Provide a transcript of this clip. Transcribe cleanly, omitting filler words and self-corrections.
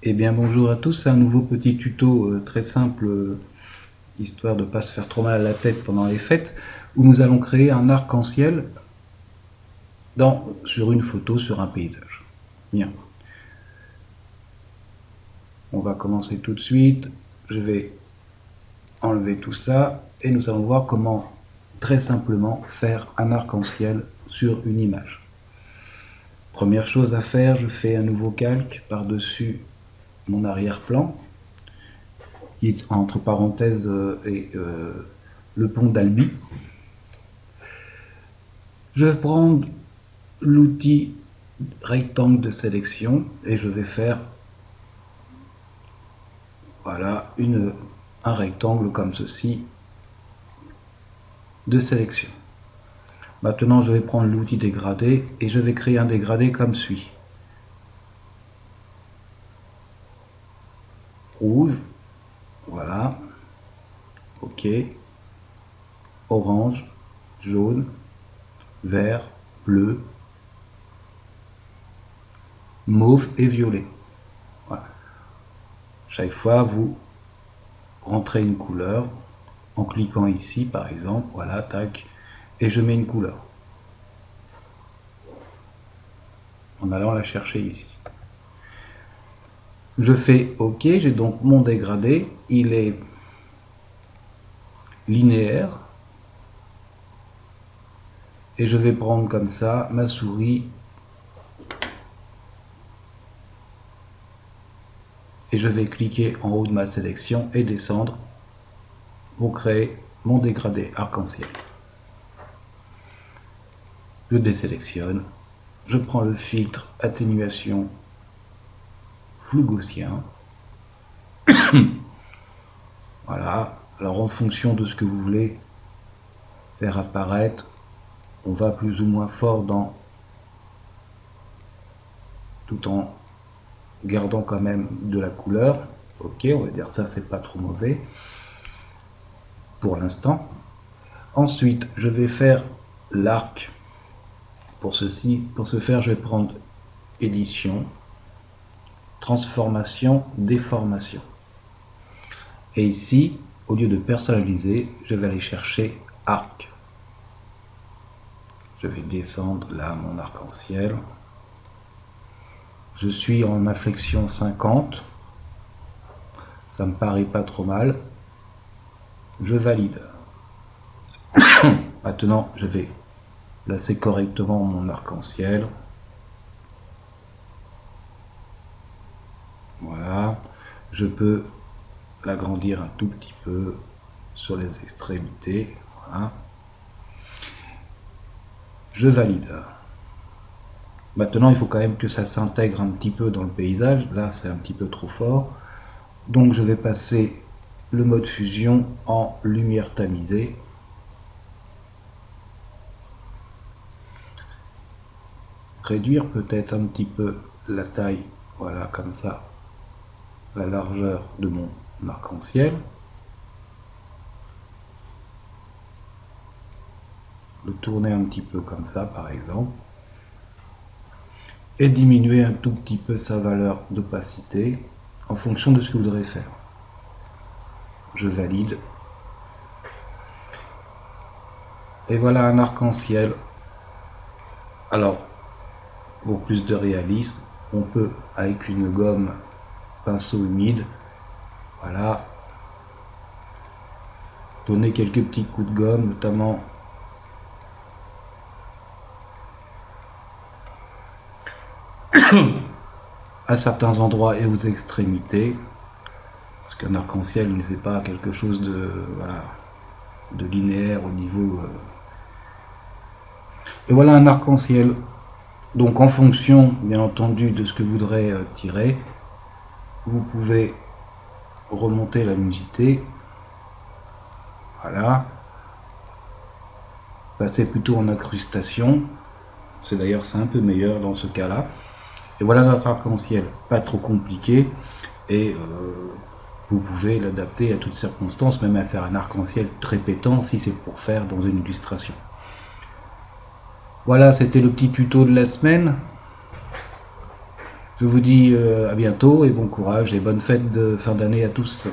Eh bien bonjour à tous, c'est un nouveau petit tuto très simple, histoire de ne pas se faire trop mal à la tête pendant les fêtes, où nous allons créer un arc-en-ciel sur une photo, sur un paysage. Bien. On va commencer tout de suite, je vais enlever tout ça, et nous allons voir comment très simplement faire un arc-en-ciel sur une image. Première chose à faire, je fais un nouveau calque par-dessus mon arrière-plan, entre parenthèses et le pont d'Albi. Je vais prendre l'outil rectangle de sélection et je vais faire voilà un rectangle comme ceci de sélection. Maintenant je vais prendre l'outil dégradé et je vais créer un dégradé comme suit. Rouge, voilà, ok, orange, jaune, vert, bleu, mauve et violet. Voilà. Chaque fois vous rentrez une couleur en cliquant ici par exemple, voilà, tac, et je mets une couleur en allant la chercher ici. Je fais OK, j'ai donc mon dégradé, il est linéaire et je vais prendre comme ça ma souris et je vais cliquer en haut de ma sélection et descendre pour créer mon dégradé arc-en-ciel. Je désélectionne, je prends le filtre atténuation flou gaussien. Voilà, alors en fonction de ce que vous voulez faire apparaître, on va plus ou moins fort tout en gardant quand même de la couleur. Ok, on va dire ça, c'est pas trop mauvais pour l'instant. Ensuite, je vais faire l'arc. Pour ce faire, je vais prendre édition, transformation, déformation. Et ici, au lieu de personnaliser, je vais aller chercher arc. Je vais descendre là mon arc-en-ciel. Je suis en inflexion 50. Ça me paraît pas trop mal. Je valide. Maintenant, je vais placer correctement mon arc-en-ciel. Voilà. Je peux l'agrandir un tout petit peu sur les extrémités. Voilà. Je valide. Maintenant, il faut quand même que ça s'intègre un petit peu dans le paysage. Là, c'est un petit peu trop fort. Donc, je vais passer le mode fusion en lumière tamisée. Réduire peut-être un petit peu la taille, voilà, comme ça, la largeur de mon arc-en-ciel. Le tourner un petit peu comme ça, par exemple. Et diminuer un tout petit peu sa valeur d'opacité en fonction de ce que vous voudrez faire. Je valide. Et voilà un arc-en-ciel. Alors, pour plus de réalisme, on peut, avec une gomme pinceau humide, voilà, donner quelques petits coups de gomme, notamment à certains endroits et aux extrémités, parce qu'un arc-en-ciel n'est pas quelque chose de, voilà, de linéaire au niveau. Et voilà un arc-en-ciel. Donc en fonction, bien entendu, de ce que vous voudrez tirer, vous pouvez remonter la luminosité. Voilà. Passer plutôt en incrustation. C'est d'ailleurs un peu meilleur dans ce cas-là. Et voilà notre arc-en-ciel, pas trop compliqué. Et vous pouvez l'adapter à toutes circonstances, même à faire un arc-en-ciel très pétant si c'est pour faire dans une illustration. Voilà, c'était le petit tuto de la semaine. Je vous dis à bientôt et bon courage et bonnes fêtes de fin d'année à tous.